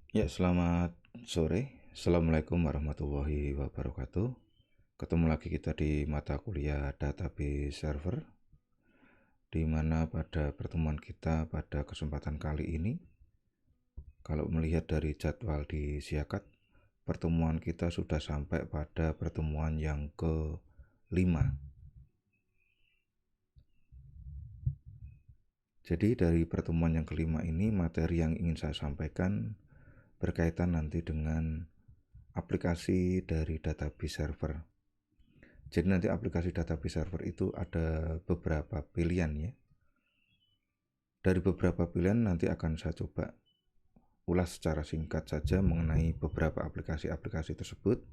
Ya, selamat sore. Assalamualaikum warahmatullahi wabarakatuh. Ketemu lagi kita di mata kuliah Database Server, di mana pada pertemuan kita pada kesempatan kali ini, kalau melihat dari jadwal di Siakat, pertemuan kita sudah sampai pada pertemuan yang ke-5. Jadi dari pertemuan yang ke-5 ini, materi yang ingin saya sampaikan berkaitan nanti dengan aplikasi dari database server. Jadi nanti aplikasi database server itu ada beberapa pilihan ya. Dari beberapa pilihan nanti akan saya coba ulas secara singkat saja mengenai beberapa aplikasi-aplikasi tersebut.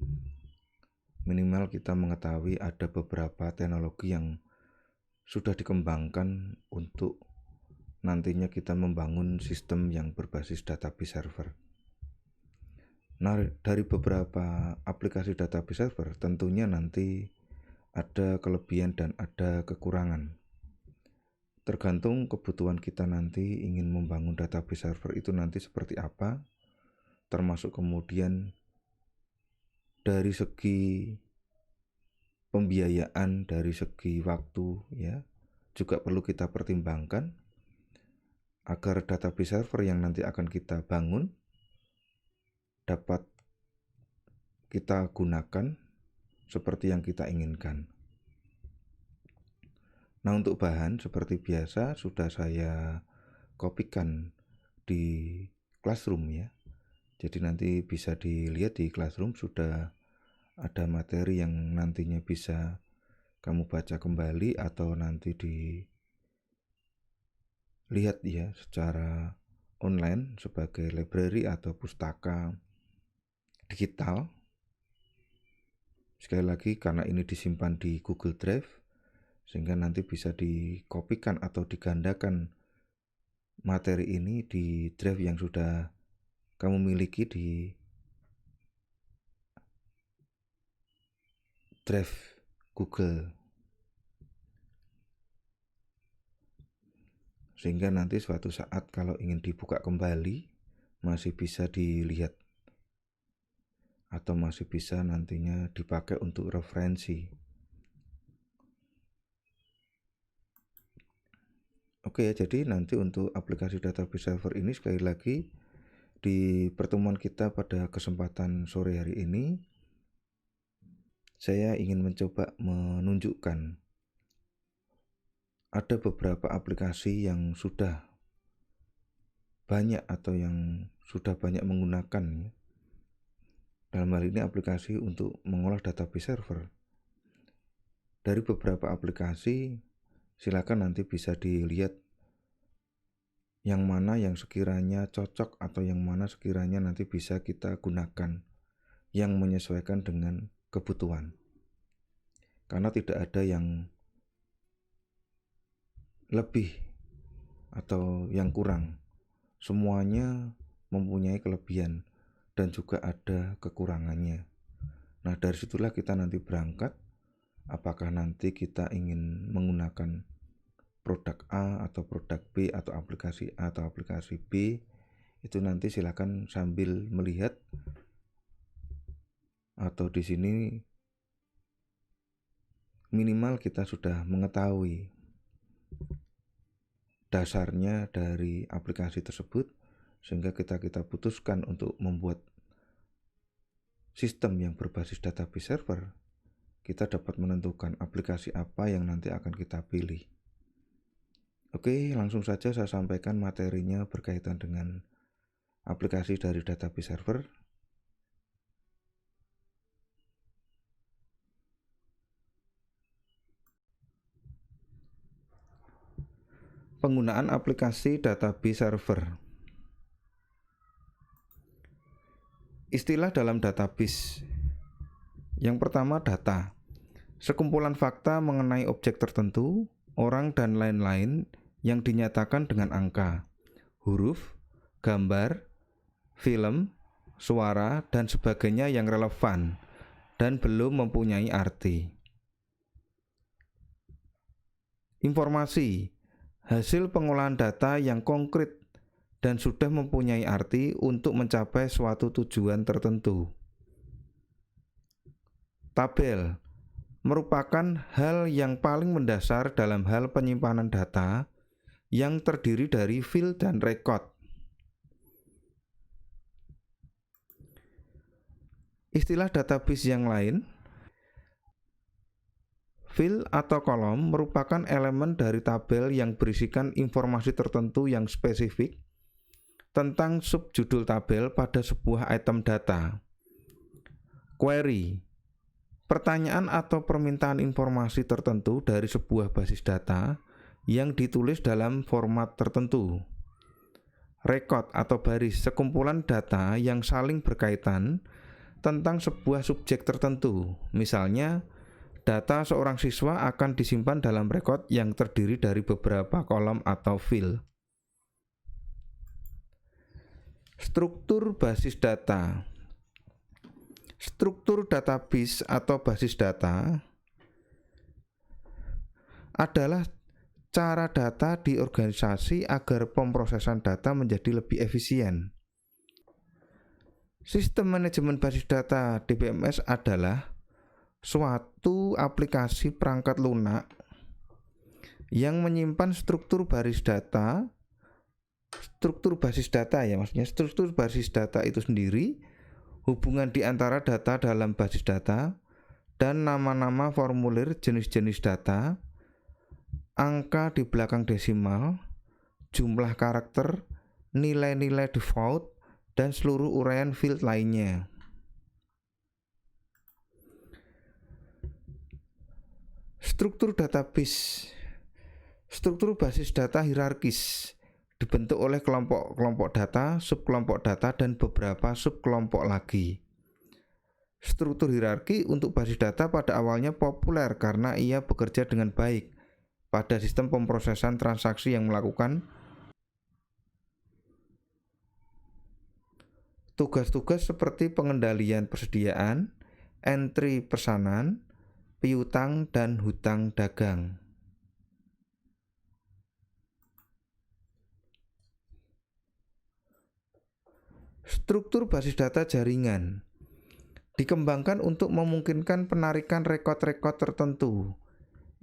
Minimal kita mengetahui ada beberapa teknologi yang sudah dikembangkan untuk nantinya kita membangun sistem yang berbasis database server. Nah, dari beberapa aplikasi database server tentunya nanti ada kelebihan dan ada kekurangan. Tergantung kebutuhan kita nanti ingin membangun database server itu nanti seperti apa, termasuk kemudian dari segi pembiayaan, dari segi waktu ya, juga perlu kita pertimbangkan agar database server yang nanti akan kita bangun dapat kita gunakan seperti yang kita inginkan. Nah, untuk bahan seperti biasa sudah saya kopikan di Classroom ya. Jadi nanti bisa dilihat di Classroom sudah ada materi yang nantinya bisa kamu baca kembali atau nanti dilihat ya secara online sebagai library atau pustaka digital. Sekali lagi karena ini disimpan di Google Drive sehingga nanti bisa dikopikan atau digandakan materi ini di drive yang sudah kamu miliki di drive Google, sehingga nanti suatu saat kalau ingin dibuka kembali masih bisa dilihat atau masih bisa nantinya dipakai untuk referensi. Oke ya, jadi nanti untuk aplikasi database server ini sekali lagi di pertemuan kita pada kesempatan sore hari ini saya ingin mencoba menunjukkan ada beberapa aplikasi yang sudah banyak atau yang sudah banyak menggunakan ya. Dalam hal ini aplikasi untuk mengolah database server. Dari beberapa aplikasi silakan nanti bisa dilihat yang mana yang sekiranya cocok atau yang mana sekiranya nanti bisa kita gunakan yang menyesuaikan dengan kebutuhan. Karena tidak ada yang lebih atau yang kurang. Semuanya mempunyai kelebihan dan juga ada kekurangannya. Nah, dari situlah kita nanti berangkat. Apakah nanti kita ingin menggunakan produk A atau produk B atau aplikasi A atau aplikasi B, itu nanti silakan sambil melihat atau di sini minimal kita sudah mengetahui dasarnya dari aplikasi tersebut sehingga kita putuskan untuk membuat sistem yang berbasis database server. kita dapat menentukan aplikasi apa yang nanti akan kita pilih. Oke, langsung saja saya sampaikan materinya berkaitan dengan aplikasi dari database server. Penggunaan aplikasi database server. Istilah dalam database. Yang pertama, data. Sekumpulan fakta mengenai objek tertentu, orang dan lain-lain yang dinyatakan dengan angka, huruf, gambar, film, suara, dan sebagainya yang relevan dan belum mempunyai arti. Informasi, hasil pengolahan data yang konkret dan sudah mempunyai arti untuk mencapai suatu tujuan tertentu. Tabel merupakan hal yang paling mendasar dalam hal penyimpanan data yang terdiri dari file dan record. Istilah database yang lain, file atau kolom merupakan elemen dari tabel yang berisikan informasi tertentu yang spesifik tentang subjudul tabel pada sebuah item data. Query, pertanyaan atau permintaan informasi tertentu dari sebuah basis data yang ditulis dalam format tertentu. Record atau baris, sekumpulan data yang saling berkaitan tentang sebuah subjek tertentu. Misalnya, data seorang siswa akan disimpan dalam record yang terdiri dari beberapa kolom atau file. Struktur basis data. Struktur database atau basis data adalah cara data diorganisasi agar pemrosesan data menjadi lebih efisien. Sistem manajemen basis data DBMS adalah suatu aplikasi perangkat lunak yang menyimpan struktur basis data itu sendiri, hubungan di antara data dalam basis data, dan nama-nama formulir jenis-jenis data, angka di belakang desimal, jumlah karakter, nilai-nilai default, dan seluruh uraian field lainnya. Struktur database. Struktur basis data hierarkis dibentuk oleh kelompok-kelompok data, subkelompok data, dan beberapa subkelompok lagi. Struktur hierarki untuk basis data pada awalnya populer karena ia bekerja dengan baik pada sistem pemrosesan transaksi yang melakukan tugas-tugas seperti pengendalian persediaan, entry pesanan, piutang, dan hutang dagang. Struktur basis data jaringan dikembangkan untuk memungkinkan penarikan rekod-rekod tertentu.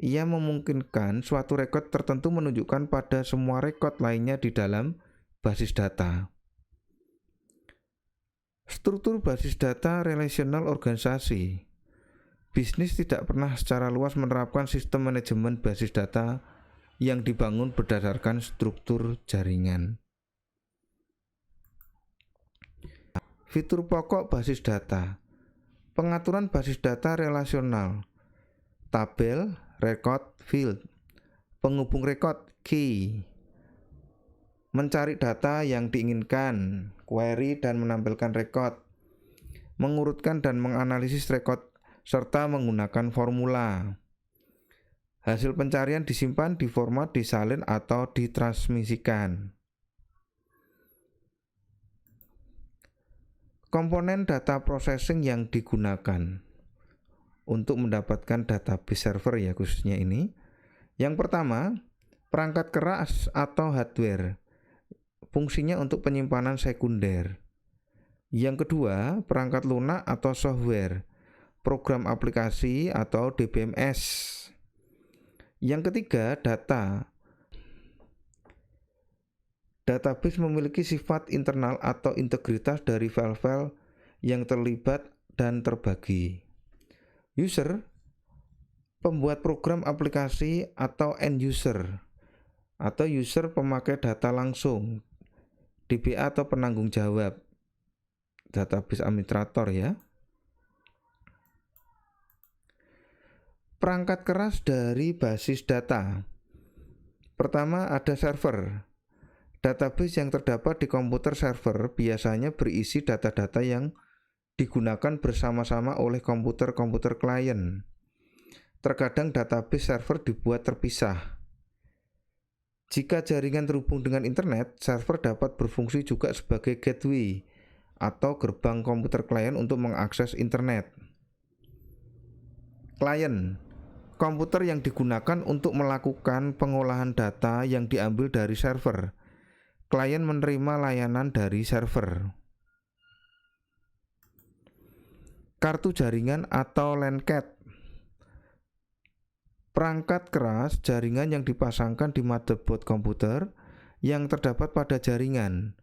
Ia memungkinkan suatu rekod tertentu menunjukkan pada semua rekod lainnya di dalam basis data. Struktur basis data relasional organisasi. Bisnis tidak pernah secara luas menerapkan sistem manajemen basis data yang dibangun berdasarkan struktur jaringan. Fitur pokok basis data. Pengaturan basis data relasional. Tabel, record, field. Penghubung record, key. Mencari data yang diinginkan, query dan menampilkan record. Mengurutkan dan menganalisis record serta menggunakan formula. Hasil pencarian disimpan di format disalin atau ditransmisikan. Komponen data processing yang digunakan untuk mendapatkan database server ya khususnya ini. Yang pertama, perangkat keras atau hardware. Fungsinya untuk penyimpanan sekunder. Yang kedua, perangkat lunak atau software. Program aplikasi atau DBMS. Yang ketiga, data. Database memiliki sifat internal atau integritas dari file-file yang terlibat dan terbagi. User pembuat program aplikasi atau end user atau user pemakai data langsung, DBA atau penanggung jawab, database administrator ya. Perangkat keras dari basis data. Pertama ada server. Database yang terdapat di komputer server biasanya berisi data-data yang digunakan bersama-sama oleh komputer-komputer klien. Terkadang database server dibuat terpisah. Jika jaringan terhubung dengan internet, server dapat berfungsi juga sebagai gateway atau gerbang komputer klien untuk mengakses internet. Klien, komputer yang digunakan untuk melakukan pengolahan data yang diambil dari server. Klien menerima layanan dari server. Kartu jaringan atau LAN card. Perangkat keras jaringan yang dipasangkan di motherboard komputer yang terdapat pada jaringan,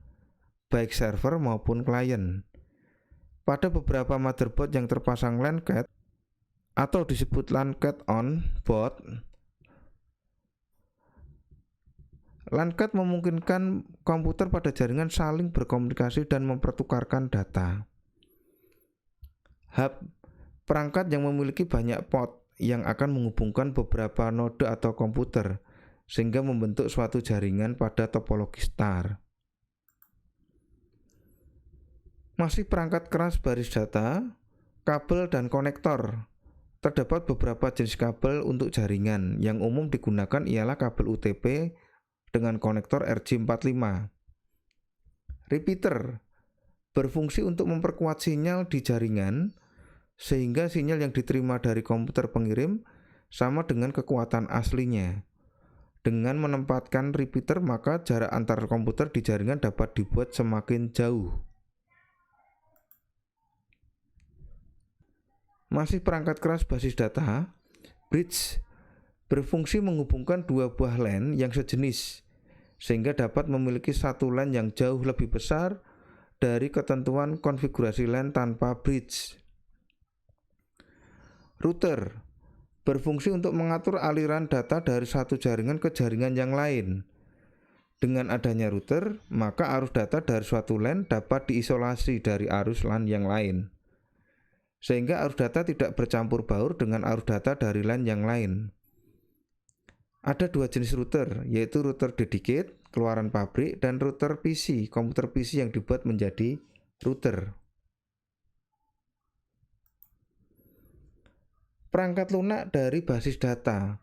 baik server maupun klien. Pada beberapa motherboard yang terpasang LAN card atau disebut LAN card on board, LAN card memungkinkan komputer pada jaringan saling berkomunikasi dan mempertukarkan data. Hub, perangkat yang memiliki banyak port yang akan menghubungkan beberapa node atau komputer sehingga membentuk suatu jaringan pada topologi star. Masih perangkat keras baris data, kabel dan konektor. Terdapat beberapa jenis kabel untuk jaringan. Yang umum digunakan ialah kabel UTP dengan konektor RJ45. Repeater berfungsi untuk memperkuat sinyal di jaringan sehingga sinyal yang diterima dari komputer pengirim sama dengan kekuatan aslinya. Dengan menempatkan repeater, maka jarak antar komputer di jaringan dapat dibuat semakin jauh. Masih perangkat keras basis data, bridge berfungsi menghubungkan dua buah LAN yang sejenis sehingga dapat memiliki satu LAN yang jauh lebih besar dari ketentuan konfigurasi LAN tanpa bridge. Router berfungsi untuk mengatur aliran data dari satu jaringan ke jaringan yang lain. Dengan adanya router, maka arus data dari suatu LAN dapat diisolasi dari arus LAN yang lain, sehingga arus data tidak bercampur baur dengan arus data dari LAN yang lain. Ada dua jenis router, yaitu router dedicated, keluaran pabrik, dan router PC, komputer PC yang dibuat menjadi router. Perangkat lunak dari basis data.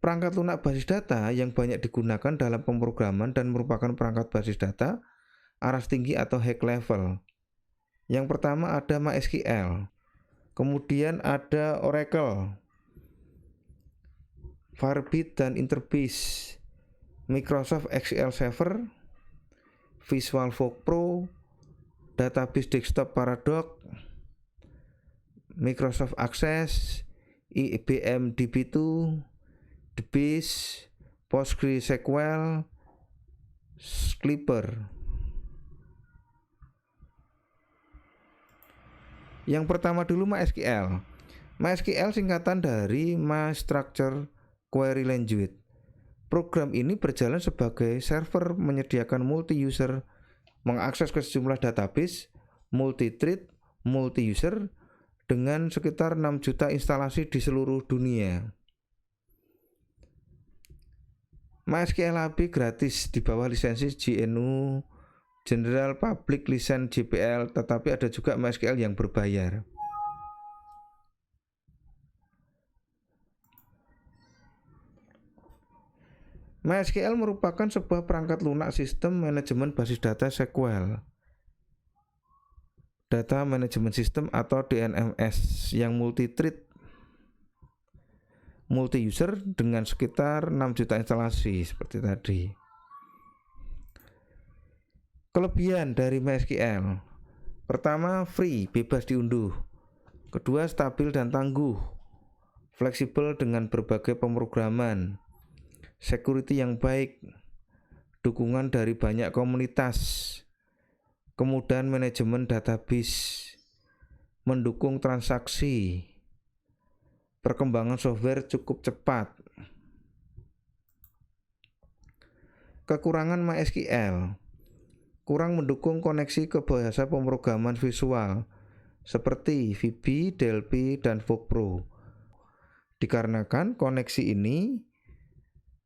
Perangkat lunak basis data yang banyak digunakan dalam pemrograman dan merupakan perangkat basis data aras tinggi atau high level. Yang pertama ada MySQL, kemudian ada Oracle, Firebase dan Interbase, Microsoft SQL Server, VisualFox Pro, Database Desktop Paradox, Microsoft Access, IBM DB2, DBase, PostgreSQL, Clipper. Yang pertama dulu MySQL. MySQL singkatan dari My Structured Query Language. Program ini berjalan sebagai server menyediakan multi-user mengakses ke sejumlah database, multi-thread, multi-user dengan sekitar 6 juta instalasi di seluruh dunia. MySQL API gratis di bawah lisensi GNU General Public License GPL, tetapi ada juga MySQL yang berbayar. MySQL merupakan sebuah perangkat lunak sistem manajemen basis data SQL, Data Management System atau DNMS, yang multi-thread, multi-user dengan sekitar 6 juta instalasi seperti tadi. Kelebihan dari MySQL. Pertama, free, bebas diunduh. Kedua, stabil dan tangguh, fleksibel dengan berbagai pemrograman, security yang baik, dukungan dari banyak komunitas, kemudahan manajemen database, mendukung transaksi, perkembangan software cukup cepat. Kekurangan MySQL, kurang mendukung koneksi ke bahasa pemrograman visual seperti VB, DLP, dan VogPro. Dikarenakan koneksi ini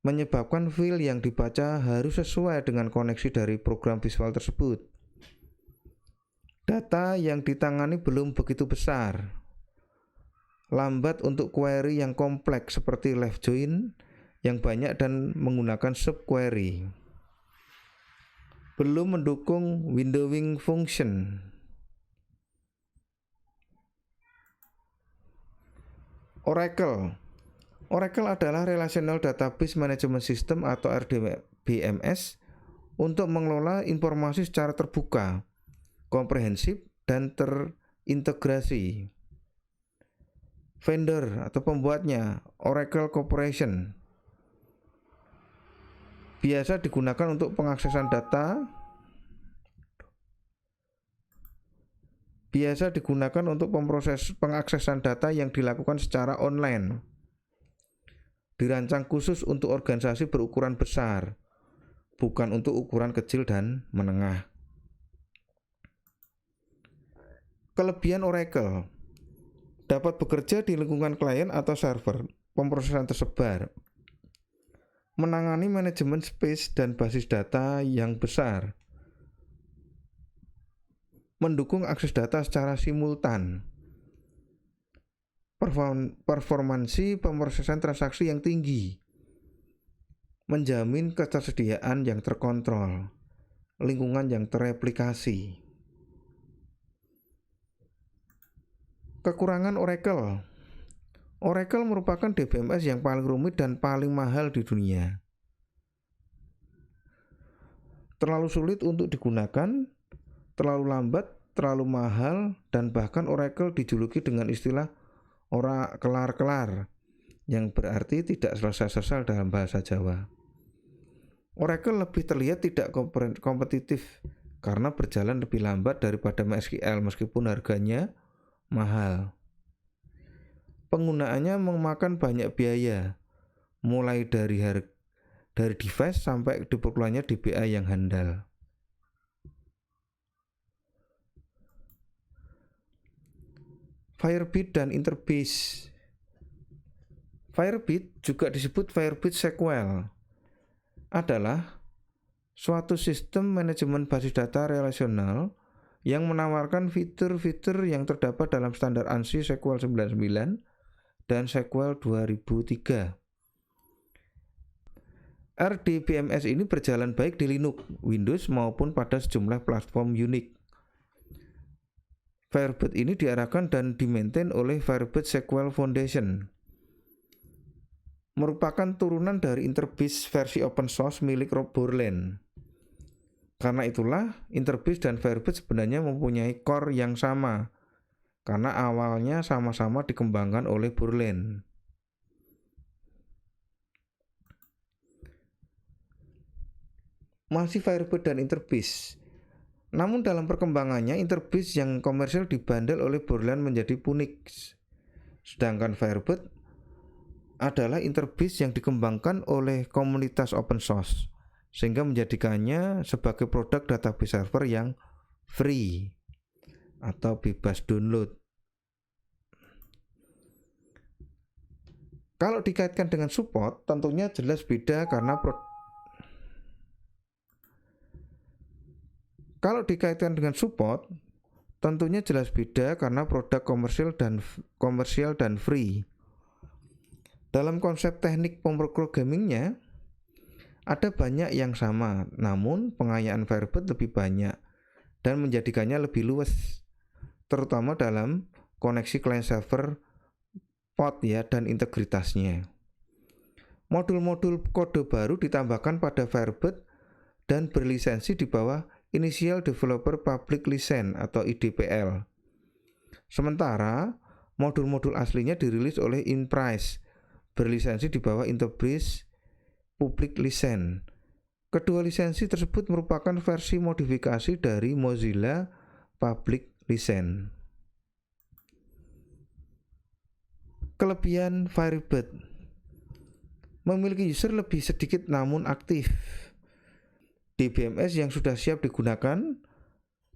menyebabkan file yang dibaca harus sesuai dengan koneksi dari program visual tersebut. Data yang ditangani belum begitu besar. Lambat untuk query yang kompleks seperti left join yang banyak dan menggunakan subquery. Belum mendukung windowing function. Oracle adalah Relational Database Management System atau RDBMS untuk mengelola informasi secara terbuka, komprehensif, dan terintegrasi. Vendor atau pembuatnya Oracle Corporation. Biasa digunakan untuk pengaksesan data. Biasa digunakan untuk pengaksesan data yang dilakukan secara online. Dirancang khusus untuk organisasi berukuran besar, bukan untuk ukuran kecil dan menengah. Kelebihan Oracle: dapat bekerja di lingkungan klien atau server pemrosesan tersebar, menangani manajemen space dan basis data yang besar, mendukung akses data secara simultan, performansi pemrosesan transaksi yang tinggi, menjamin ketersediaan yang terkontrol, lingkungan yang tereplikasi. Kekurangan Oracle: Oracle merupakan DBMS yang paling rumit dan paling mahal di dunia. Terlalu sulit untuk digunakan, terlalu lambat, terlalu mahal, dan bahkan Oracle dijuluki dengan istilah ora kelar-kelar, yang berarti tidak selesai-selesai dalam bahasa Jawa. Oracle lebih terlihat tidak kompetitif karena berjalan lebih lambat daripada MySQL meskipun harganya mahal. Penggunaannya memakan banyak biaya, mulai dari device sampai diperlukannya DBA yang handal. Firebase dan Interbase. Firebase, juga disebut Firebase SQL, adalah suatu sistem manajemen basis data relasional yang menawarkan fitur-fitur yang terdapat dalam standar ANSI SQL 99 dan SQL 2003. RDBMS ini berjalan baik di Linux, Windows maupun pada sejumlah platform Unix. Firebase ini diarahkan dan dimaintain oleh Firebase SQL Foundation. Merupakan turunan dari Interbase versi open source milik Rob Borland. Karena itulah Interbase dan Firebase sebenarnya mempunyai core yang sama, karena awalnya sama-sama dikembangkan oleh Borland. Masih Firebase dan Interbase. Namun dalam perkembangannya Interbase yang komersial dibandel oleh Borland menjadi Punix. Sedangkan Firebase adalah Interbase yang dikembangkan oleh komunitas open source, sehingga menjadikannya sebagai produk database server yang free atau bebas download. Kalau dikaitkan dengan support, tentunya jelas beda karena produk komersial dan free. Dalam konsep teknik pemrogrammingnya ada banyak yang sama, namun pengayaan Firebase lebih banyak dan menjadikannya lebih luas, terutama dalam koneksi client server, port dan integritasnya. Modul-modul kode baru ditambahkan pada Firebase dan berlisensi di bawah Initial Developer Public License atau IDPL. Sementara modul-modul aslinya dirilis oleh Inprice, berlisensi di bawah Interbase Public License. Kedua lisensi tersebut merupakan versi modifikasi dari Mozilla Public License. Kelebihan Firebird: memiliki user lebih sedikit namun aktif, DBMS yang sudah siap digunakan,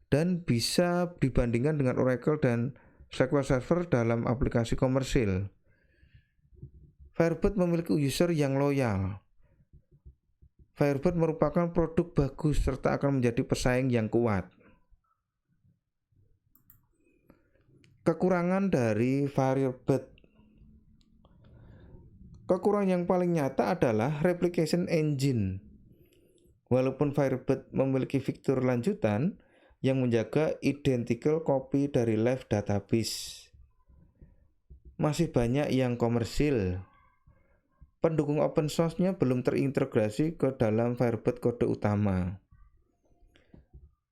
dan bisa dibandingkan dengan Oracle dan SQL Server dalam aplikasi komersil. Firebird memiliki user yang loyal. Firebird merupakan produk bagus serta akan menjadi pesaing yang kuat. Kekurangan dari Firebird: kekurangan yang paling nyata adalah replication engine. Walaupun Firebird memiliki fitur lanjutan yang menjaga identical copy dari live database, masih banyak yang komersil. Pendukung open source-nya belum terintegrasi ke dalam Firebird kode utama.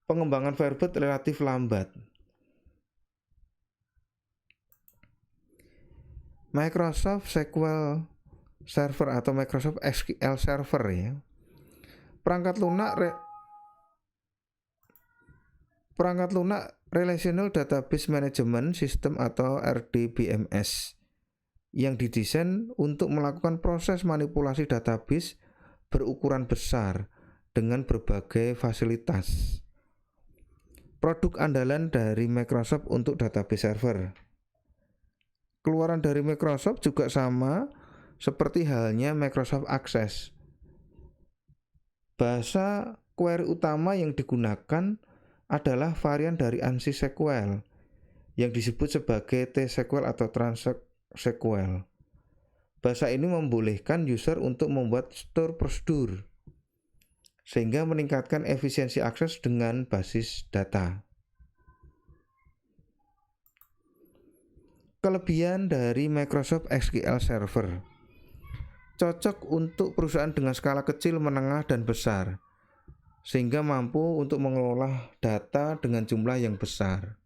Pengembangan Firebird relatif lambat. Microsoft SQL Server atau Microsoft SQL Server ya. Perangkat lunak Relational Database Management System atau RDBMS yang didesain untuk melakukan proses manipulasi database berukuran besar dengan berbagai fasilitas. Produk andalan dari Microsoft untuk database server. Keluaran dari Microsoft juga sama seperti halnya Microsoft Access. Bahasa query utama yang digunakan adalah varian dari ANSI SQL yang disebut sebagai T-SQL atau TransSQL. Bahasa ini membolehkan user untuk membuat store prosedur sehingga meningkatkan efisiensi akses dengan basis data. Kelebihan dari Microsoft SQL Server: cocok untuk perusahaan dengan skala kecil, menengah, dan besar, sehingga mampu untuk mengelola data dengan jumlah yang besar.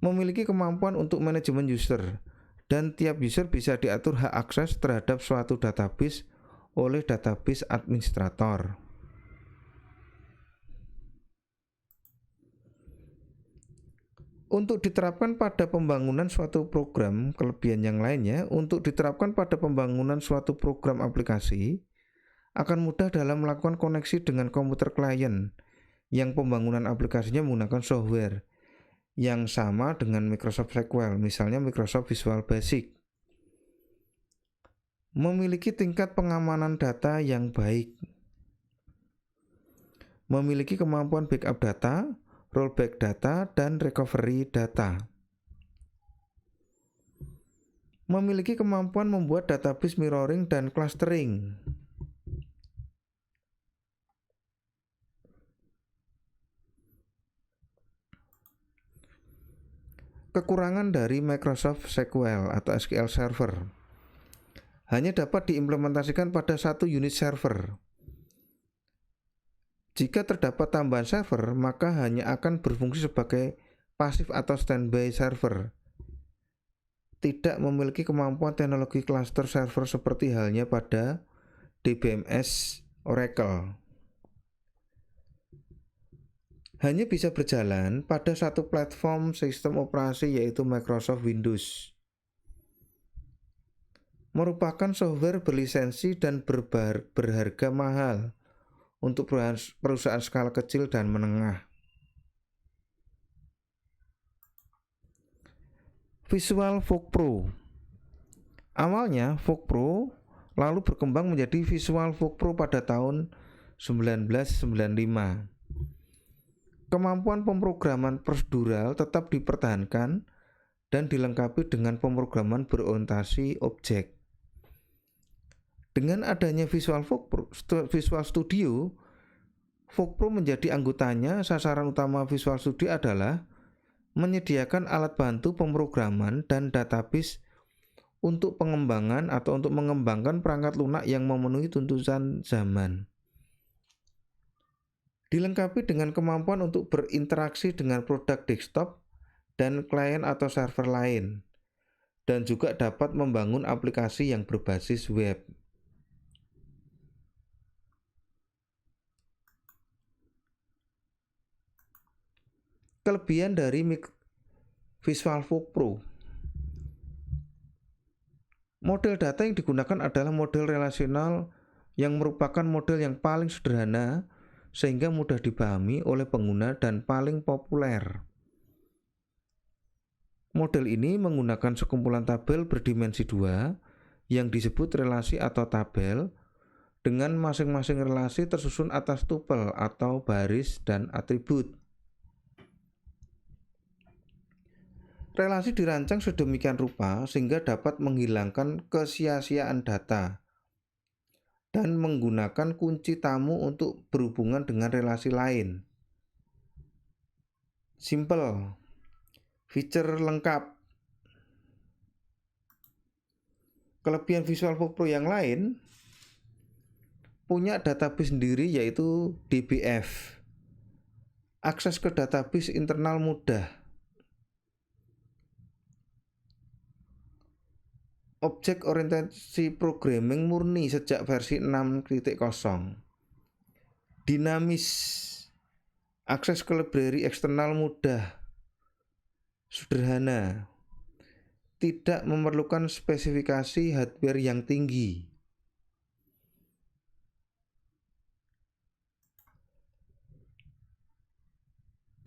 Memiliki kemampuan untuk manajemen user, dan tiap user bisa diatur hak akses terhadap suatu database oleh database administrator. Untuk diterapkan pada pembangunan suatu program, kelebihan yang lainnya, untuk diterapkan pada pembangunan suatu program aplikasi, akan mudah dalam melakukan koneksi dengan komputer klien yang pembangunan aplikasinya menggunakan software yang sama dengan Microsoft SQL, misalnya Microsoft Visual Basic. Memiliki tingkat pengamanan data yang baik. Memiliki kemampuan backup data, rollback data, dan recovery data. Memiliki kemampuan membuat database mirroring dan clustering. Kekurangan dari Microsoft SQL atau SQL Server: hanya dapat diimplementasikan pada satu unit server. Jika terdapat tambahan server, maka hanya akan berfungsi sebagai pasif atau standby server. Tidak memiliki kemampuan teknologi cluster server seperti halnya pada DBMS Oracle. Hanya bisa berjalan pada satu platform sistem operasi, yaitu Microsoft Windows. Merupakan software berlisensi dan berharga mahal untuk perusahaan skala kecil dan menengah. Visual Folk Pro: awalnya Folk Pro lalu berkembang menjadi Visual Folk Pro pada tahun 1995. Kemampuan pemrograman prosedural tetap dipertahankan dan dilengkapi dengan pemrograman berorientasi objek. Dengan adanya Visual Studio, Folk Pro menjadi anggotanya. Sasaran utama Visual Studio adalah menyediakan alat bantu pemrograman dan database untuk pengembangan atau untuk mengembangkan perangkat lunak yang memenuhi tuntutan zaman. Dilengkapi dengan kemampuan untuk berinteraksi dengan produk desktop dan klien atau server lain, dan juga dapat membangun aplikasi yang berbasis web. Kelebihan dari Visual Folk Pro: Model data yang digunakan adalah model relasional yang merupakan model yang paling sederhana sehingga mudah dipahami oleh pengguna dan paling populer. Model ini menggunakan sekumpulan tabel berdimensi 2 yang disebut relasi atau tabel dengan masing-masing relasi tersusun atas tupel atau baris dan atribut. Relasi dirancang sedemikian rupa sehingga dapat menghilangkan kesia-siaan data dan menggunakan kunci tamu untuk berhubungan dengan relasi lain. Simple, feature lengkap. Kelebihan VisualFoc Pro yang lain punya database sendiri yaitu DBF. Akses ke database internal mudah. Objek orientasi programming murni sejak versi 6.0. Dinamis. Akses ke library eksternal mudah. Sederhana. Tidak memerlukan spesifikasi hardware yang tinggi.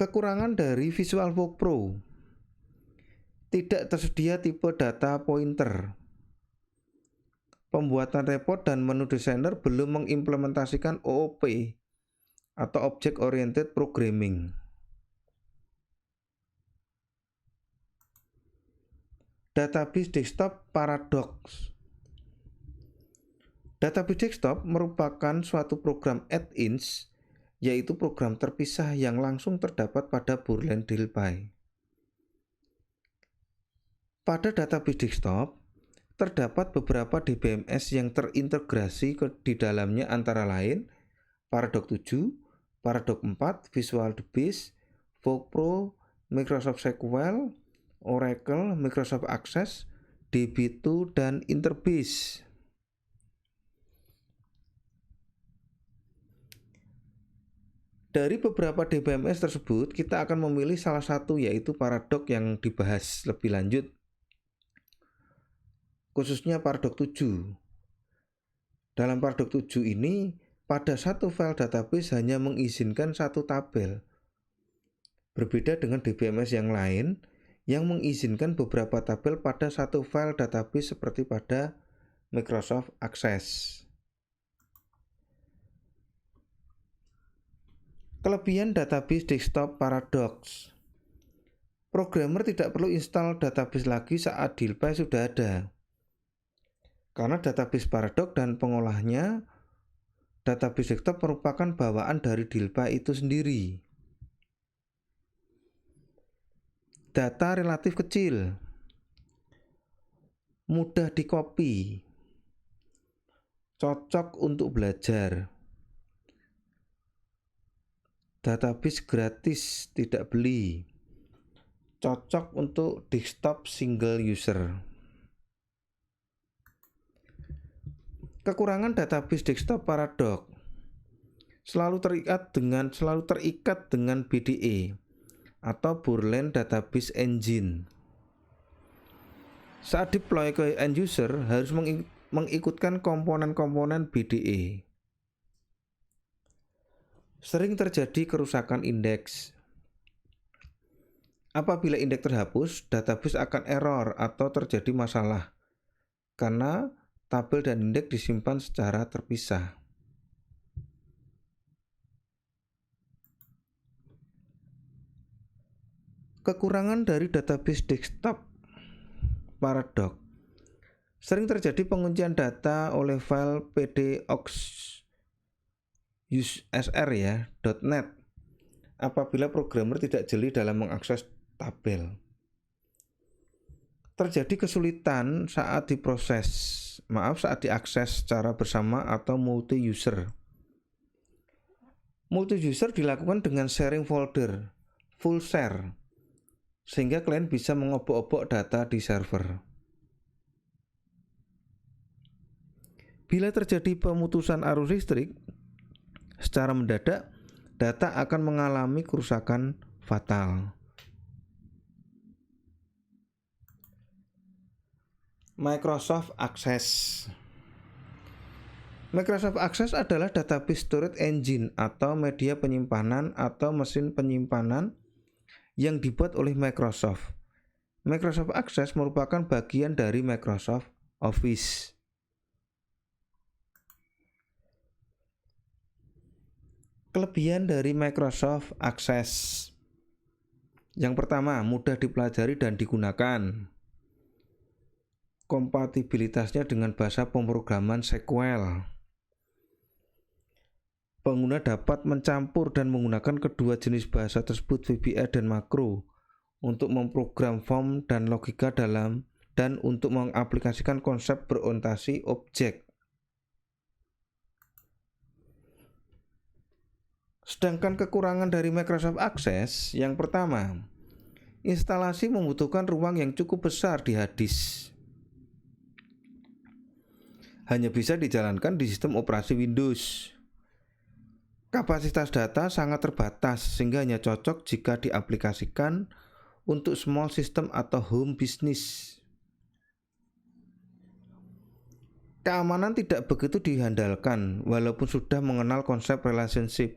Kekurangan dari VisualFoc Pro. Tidak tersedia tipe data pointer. Pembuatan report dan menu designer belum mengimplementasikan OOP atau Object Oriented Programming. Database Desktop Paradox. Database Desktop merupakan suatu program add-ins, yaitu program terpisah yang langsung terdapat pada Borland DILPY. Pada database desktop, terdapat beberapa DBMS yang terintegrasi di dalamnya antara lain Paradox 7, Paradox 4, Visual Base, Foc Pro, Microsoft SQL, Oracle, Microsoft Access, DB2, dan Interbase. Dari beberapa DBMS tersebut, kita akan memilih salah satu yaitu Paradox yang dibahas lebih lanjut. Khususnya Paradox 7. Dalam Paradox 7 ini, pada satu file database hanya mengizinkan satu tabel. Berbeda dengan DBMS yang lain yang mengizinkan beberapa tabel pada satu file database seperti pada Microsoft Access. Kelebihan database desktop Paradox. Programmer tidak perlu install database lagi saat DILPY sudah ada. Karena database Paradox dan pengolahnya, database desktop merupakan bawaan dari DILPY itu sendiri. Data relatif kecil, mudah dicopy, cocok untuk belajar. Database gratis, tidak beli, cocok untuk desktop single user. Kekurangan database desktop Paradox selalu terikat dengan BDE atau Borland Database Engine. Saat deploy ke end user harus mengikutkan komponen-komponen BDE. Sering terjadi kerusakan indeks. Apabila indeks terhapus, database akan error atau terjadi masalah karena tabel dan indeks disimpan secara terpisah. Kekurangan dari database desktop Paradox. Sering terjadi penguncian data oleh file pdocs.usr .net apabila programmer tidak jeli dalam mengakses tabel. Terjadi kesulitan saat diakses secara bersama atau multi-user. Multi-user dilakukan dengan sharing folder, full share, sehingga klien bisa mengobok-obok data di server. Bila terjadi pemutusan arus listrik secara mendadak, data akan mengalami kerusakan fatal. Microsoft Access. Microsoft Access adalah database storage engine atau media penyimpanan atau mesin penyimpanan yang dibuat oleh Microsoft. Microsoft Access merupakan bagian dari Microsoft Office. Kelebihan dari Microsoft Access. Yang pertama, mudah dipelajari dan digunakan. Kompatibilitasnya dengan bahasa pemrograman SQL. Pengguna dapat mencampur dan menggunakan kedua jenis bahasa tersebut, VBA dan makro, untuk memprogram form dan logika dalam dan untuk mengaplikasikan konsep berorientasi objek. Sedangkan kekurangan dari Microsoft Access, yang pertama, instalasi membutuhkan ruang yang cukup besar di hard disk. Hanya bisa dijalankan di sistem operasi Windows. Kapasitas data sangat terbatas sehingga hanya cocok jika diaplikasikan untuk small system atau home business. Keamanan tidak begitu diandalkan walaupun sudah mengenal konsep relationship.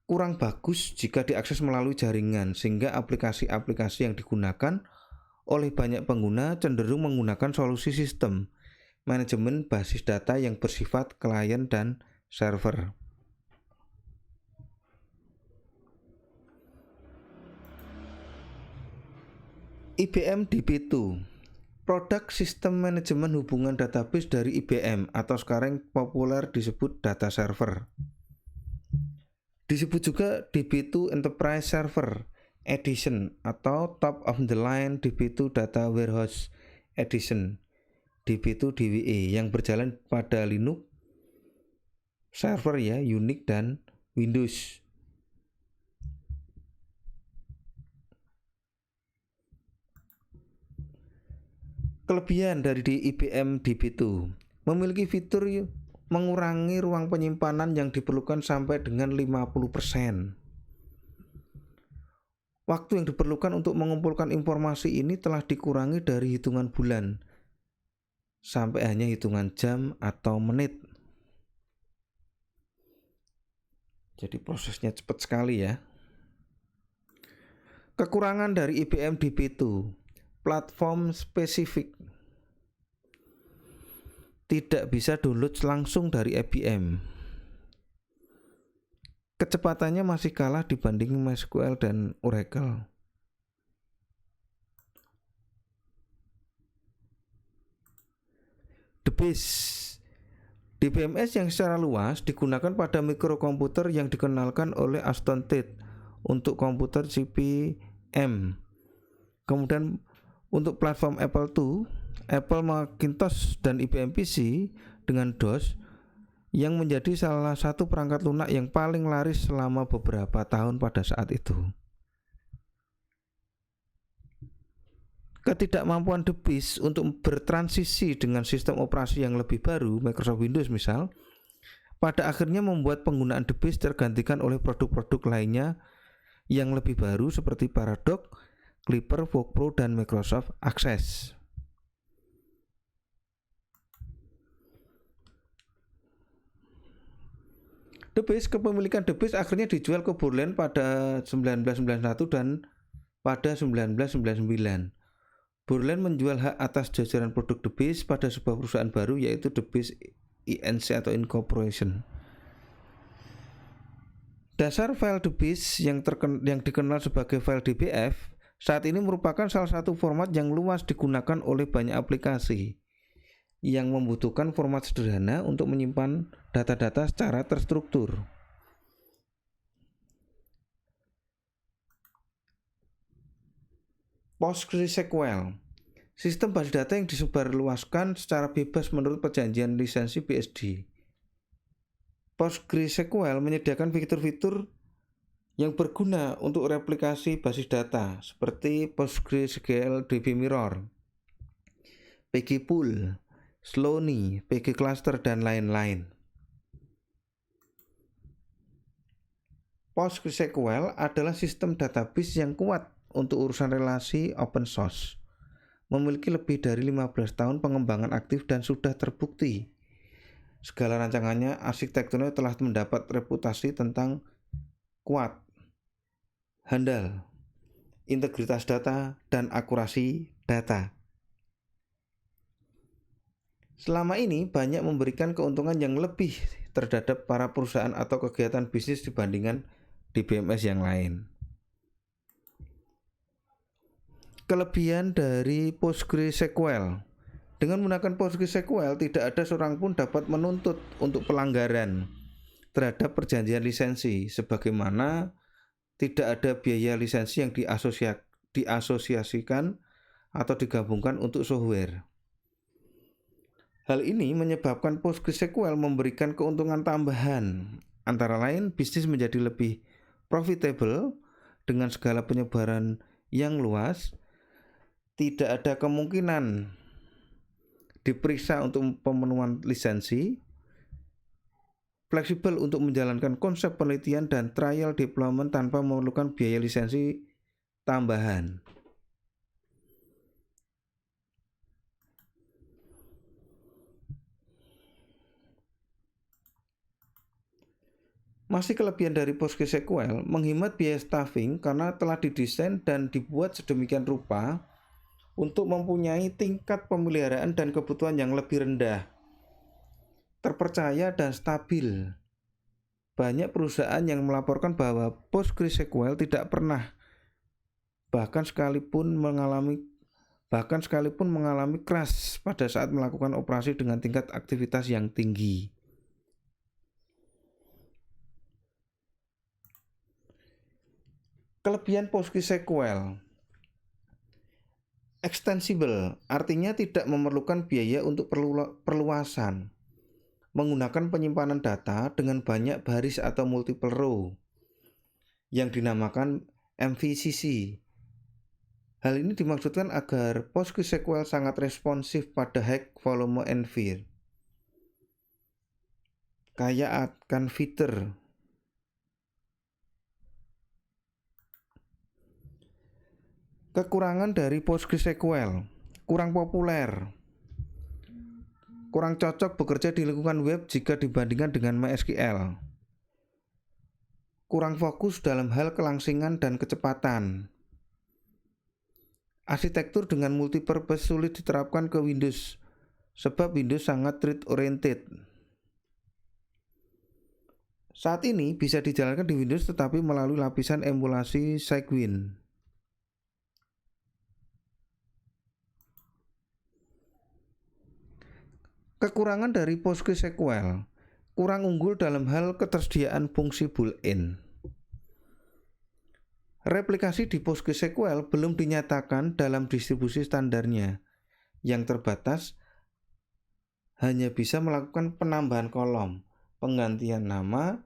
Kurang bagus jika diakses melalui jaringan sehingga aplikasi-aplikasi yang digunakan oleh banyak pengguna cenderung menggunakan solusi sistem manajemen basis data yang bersifat klien dan server. IBM DB2, produk sistem manajemen hubungan database dari IBM atau sekarang populer disebut data server. Disebut juga DB2 Enterprise Server Edition atau Top of the Line DB2 Data Warehouse Edition DB2 DWE yang berjalan pada Linux server Unix dan Windows. Kelebihan dari IBM DB2 memiliki fitur mengurangi ruang penyimpanan yang diperlukan sampai dengan 50%. Waktu yang diperlukan untuk mengumpulkan informasi ini telah dikurangi dari hitungan bulan sampai hanya hitungan jam atau menit. Jadi prosesnya cepat sekali ya. Kekurangan dari IBM DB2, platform spesifik. Tidak bisa download langsung dari IBM. Kecepatannya masih kalah dibanding MySQL dan Oracle. DBMS. DBMS yang secara luas digunakan pada mikrokomputer yang dikenalkan oleh Aston Tate untuk komputer CP/M. Kemudian untuk platform Apple II, Apple Macintosh dan IBM PC dengan DOS yang menjadi salah satu perangkat lunak yang paling laris selama beberapa tahun pada saat itu. Ketidakmampuan DBIS untuk bertransisi dengan sistem operasi yang lebih baru, Microsoft Windows misal, pada akhirnya membuat penggunaan DBIS tergantikan oleh produk-produk lainnya yang lebih baru seperti Paradox, Clipper, VoxPro, dan Microsoft Access. DBIS, kepemilikan DBIS akhirnya dijual ke Borland pada 1991 dan pada 1999. Borland menjual hak atas jajaran produk DBIS pada sebuah perusahaan baru yaitu DBIS Inc. atau Incorporation. Dasar file DBIS yang dikenal sebagai file DBF saat ini merupakan salah satu format yang luas digunakan oleh banyak aplikasi yang membutuhkan format sederhana untuk menyimpan data-data secara terstruktur. PostgreSQL, sistem basis data yang disebarluaskan secara bebas menurut perjanjian lisensi BSD. PostgreSQL menyediakan fitur-fitur yang berguna untuk replikasi basis data seperti PostgreSQL DB Mirror, pgpool, Slowney, pgcluster, dan lain-lain. PostgreSQL adalah sistem database yang kuat untuk urusan relasi open source. Memiliki lebih dari 15 tahun pengembangan aktif dan sudah terbukti. Segala rancangannya, arsitekturnya telah mendapat reputasi tentang kuat, handal, integritas data, dan akurasi data. Selama ini banyak memberikan keuntungan yang lebih terhadap para perusahaan atau kegiatan bisnis dibandingkan DBMS yang lain. Kelebihan dari PostgreSQL. Dengan menggunakan PostgreSQL, tidak ada seorang pun dapat menuntut untuk pelanggaran terhadap perjanjian lisensi, sebagaimana tidak ada biaya lisensi yang diasosiasikan atau digabungkan untuk software. Hal ini menyebabkan PostgreSQL memberikan keuntungan tambahan, antara lain bisnis menjadi lebih profitable dengan segala penyebaran yang luas. Tidak ada kemungkinan diperiksa untuk pemenuhan lisensi, fleksibel untuk menjalankan konsep penelitian dan trial deployment tanpa memerlukan biaya lisensi tambahan. Masih kelebihan dari PostgreSQL, menghemat biaya staffing karena telah didesain dan dibuat sedemikian rupa untuk mempunyai tingkat pemeliharaan dan kebutuhan yang lebih rendah, terpercaya dan stabil. Banyak perusahaan yang melaporkan bahwa PostgreSQL tidak pernah bahkan sekalipun mengalami crash pada saat melakukan operasi dengan tingkat aktivitas yang tinggi. Kelebihan PostgreSQL: extensible, artinya tidak memerlukan biaya untuk perluasan. Menggunakan penyimpanan data dengan banyak baris atau multiple row yang dinamakan MVCC. Hal ini dimaksudkan agar PostgreSQL sangat responsif pada high volume environment, kaya akan fitur. Kekurangan dari PostgreSQL: kurang populer, kurang cocok bekerja di lingkungan web jika dibandingkan dengan MySQL, kurang fokus dalam hal kelangsingan dan kecepatan. Arsitektur dengan multipurpose sulit diterapkan ke Windows sebab Windows sangat thread oriented. Saat ini bisa dijalankan di Windows tetapi melalui lapisan emulasi Cygwin. Kekurangan dari PostgreSQL: kurang unggul dalam hal ketersediaan fungsi built-in. Replikasi di PostgreSQL belum dinyatakan dalam distribusi standarnya yang terbatas, hanya bisa melakukan penambahan kolom, penggantian nama,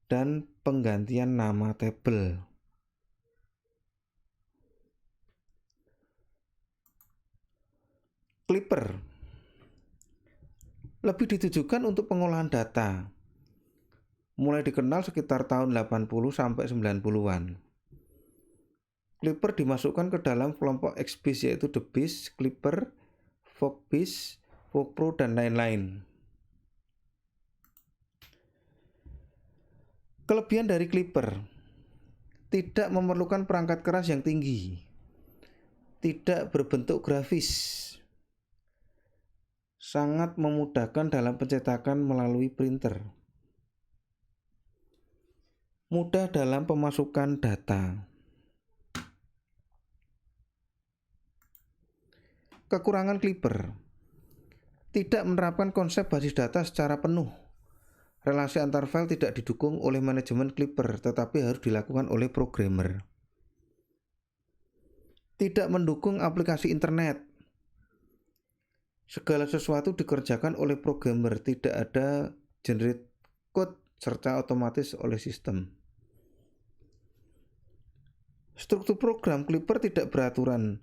dan penggantian nama tabel. Clipper lebih ditujukan untuk pengolahan data. Mulai dikenal sekitar tahun 80 sampai 90-an. Clipper dimasukkan ke dalam kelompok XBiz yaitu TheBiz, Clipper, FogBiz, FogPro, dan lain-lain. Kelebihan dari Clipper: tidak memerlukan perangkat keras yang tinggi, tidak berbentuk grafis, sangat memudahkan dalam pencetakan melalui printer, mudah dalam pemasukan data. Kekurangan Clipper: tidak menerapkan konsep basis data secara penuh. Relasi antar file tidak didukung oleh manajemen Clipper, tetapi harus dilakukan oleh programmer. Tidak mendukung aplikasi internet. Segala sesuatu dikerjakan oleh programmer, tidak ada generate code serta otomatis oleh sistem. Struktur program Clipper tidak beraturan.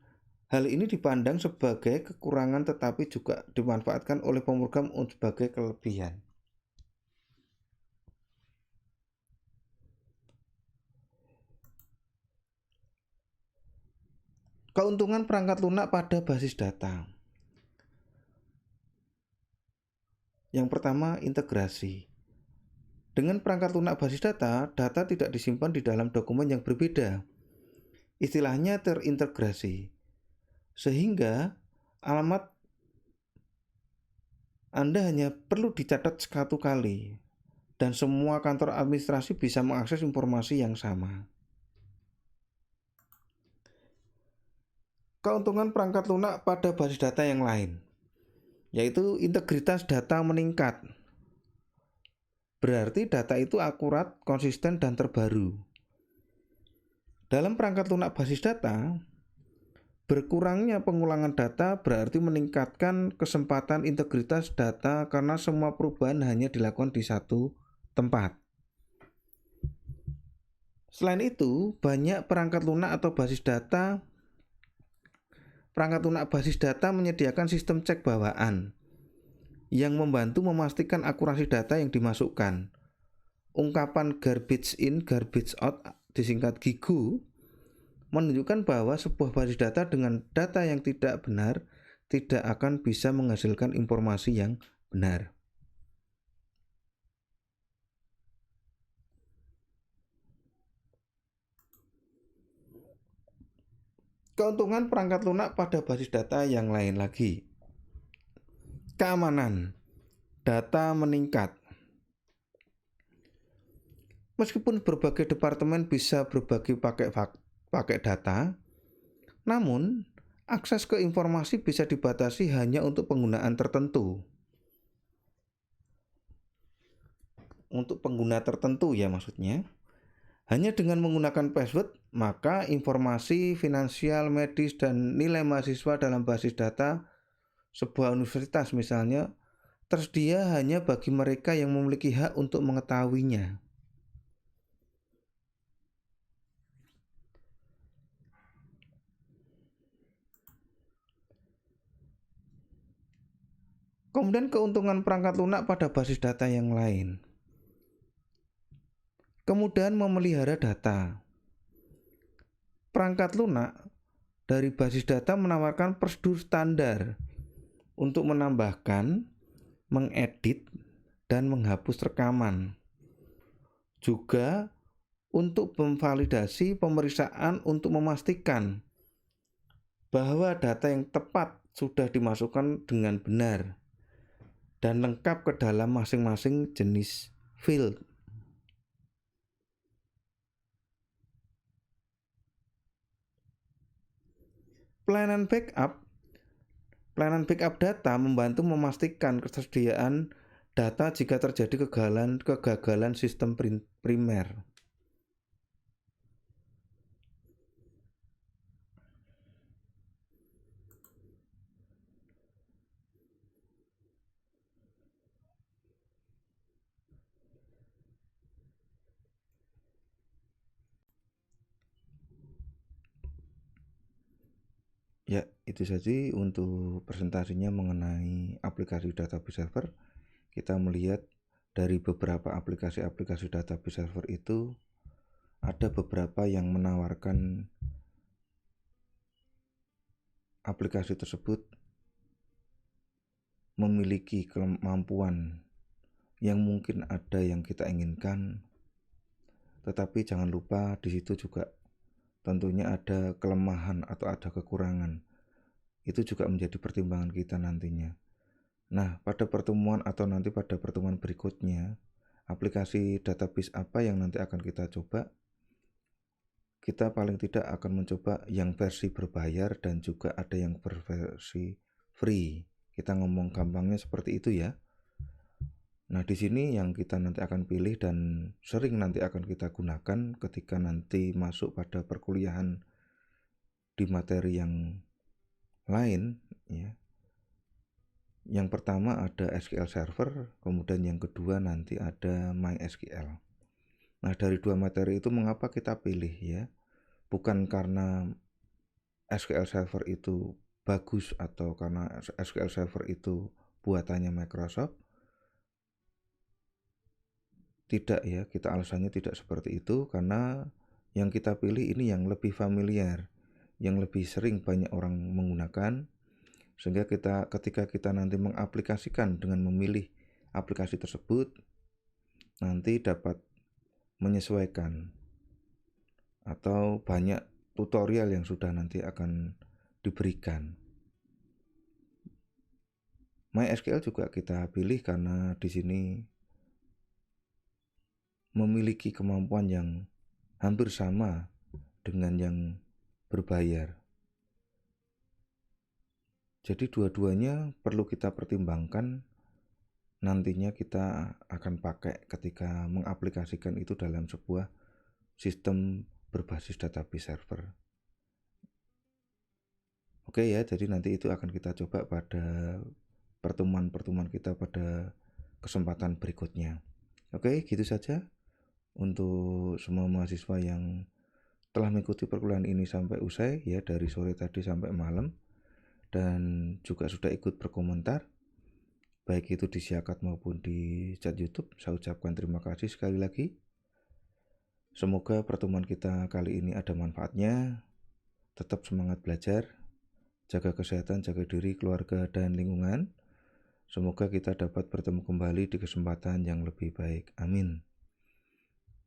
Hal ini dipandang sebagai kekurangan tetapi juga dimanfaatkan oleh pemrogram sebagai kelebihan. Keuntungan perangkat lunak pada basis data. Yang pertama, integrasi. Dengan perangkat lunak basis data, data tidak disimpan di dalam dokumen yang berbeda. Istilahnya terintegrasi. Sehingga alamat Anda hanya perlu dicatat satu kali dan semua kantor administrasi bisa mengakses informasi yang sama. Keuntungan perangkat lunak pada basis data yang lain, yaitu integritas data meningkat. Berarti data itu akurat, konsisten, dan terbaru. Dalam perangkat lunak basis data, berkurangnya pengulangan data berarti meningkatkan kesempatan integritas data karena semua perubahan hanya dilakukan di satu tempat. Selain itu, banyak perangkat lunak basis data menyediakan sistem cek bawaan yang membantu memastikan akurasi data yang dimasukkan. Ungkapan garbage in, garbage out, disingkat GIGO, menunjukkan bahwa sebuah basis data dengan data yang tidak benar tidak akan bisa menghasilkan informasi yang benar. Keuntungan perangkat lunak pada basis data yang lain lagi. Keamanan data meningkat. Meskipun berbagai departemen bisa berbagi pakai data, namun akses ke informasi bisa dibatasi hanya untuk penggunaan tertentu. Untuk pengguna tertentu ya maksudnya. Hanya dengan menggunakan password, maka informasi finansial, medis, dan nilai mahasiswa dalam basis data sebuah universitas misalnya tersedia hanya bagi mereka yang memiliki hak untuk mengetahuinya. Kemudian keuntungan perangkat lunak pada basis data yang lain. Kemudahan memelihara data. Perangkat lunak dari basis data menawarkan prosedur standar untuk menambahkan, mengedit, dan menghapus rekaman. Juga untuk memvalidasi pemeriksaan untuk memastikan bahwa data yang tepat sudah dimasukkan dengan benar dan lengkap ke dalam masing-masing jenis field. Pelayanan backup data membantu memastikan ketersediaan data jika terjadi kegagalan sistem primer. Ya, itu saja untuk presentasinya mengenai aplikasi database server. Kita melihat dari beberapa aplikasi database server itu ada beberapa yang menawarkan aplikasi tersebut memiliki kemampuan yang mungkin ada yang kita inginkan, tetapi jangan lupa di situ juga tentunya ada kelemahan atau ada kekurangan. Itu juga menjadi pertimbangan kita nantinya. Nah, pada pertemuan atau nanti pada pertemuan berikutnya, aplikasi database apa yang nanti akan kita coba? Kita paling tidak akan mencoba yang versi berbayar dan juga ada yang berversi free. Kita ngomong gampangnya seperti itu ya. Nah, di sini yang kita nanti akan pilih dan sering nanti akan kita gunakan ketika nanti masuk pada perkuliahan di materi yang lain ya. Yang pertama ada SQL Server, kemudian yang kedua nanti ada MySQL. Nah, dari dua materi itu mengapa kita pilih ya? Bukan karena SQL Server itu bagus atau karena SQL Server itu buatannya Microsoft. Tidak ya, kita alasannya tidak seperti itu karena yang kita pilih ini yang lebih familiar, yang lebih sering banyak orang menggunakan, sehingga ketika kita nanti mengaplikasikan dengan memilih aplikasi tersebut, nanti dapat menyesuaikan atau banyak tutorial yang sudah nanti akan diberikan. MySQL juga kita pilih karena di sini memiliki kemampuan yang hampir sama dengan yang berbayar. Jadi dua-duanya perlu kita pertimbangkan nantinya kita akan pakai ketika mengaplikasikan itu dalam sebuah sistem berbasis database server. Oke ya, jadi nanti itu akan kita coba pada pertemuan-pertemuan kita pada kesempatan berikutnya. Oke, gitu saja untuk semua mahasiswa yang telah mengikuti perkuliahan ini sampai usai ya, dari sore tadi sampai malam, dan juga sudah ikut berkomentar baik itu di Siakat maupun di chat YouTube. Saya ucapkan terima kasih sekali lagi. Semoga pertemuan kita kali ini ada manfaatnya. Tetap semangat belajar, jaga kesehatan, jaga diri, keluarga, dan lingkungan. Semoga kita dapat bertemu kembali di kesempatan yang lebih baik. Amin.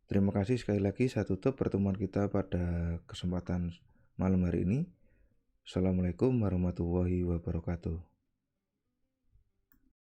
Terima kasih sekali lagi. Saya tutup pertemuan kita pada kesempatan malam hari ini. Assalamualaikum warahmatullahi wabarakatuh.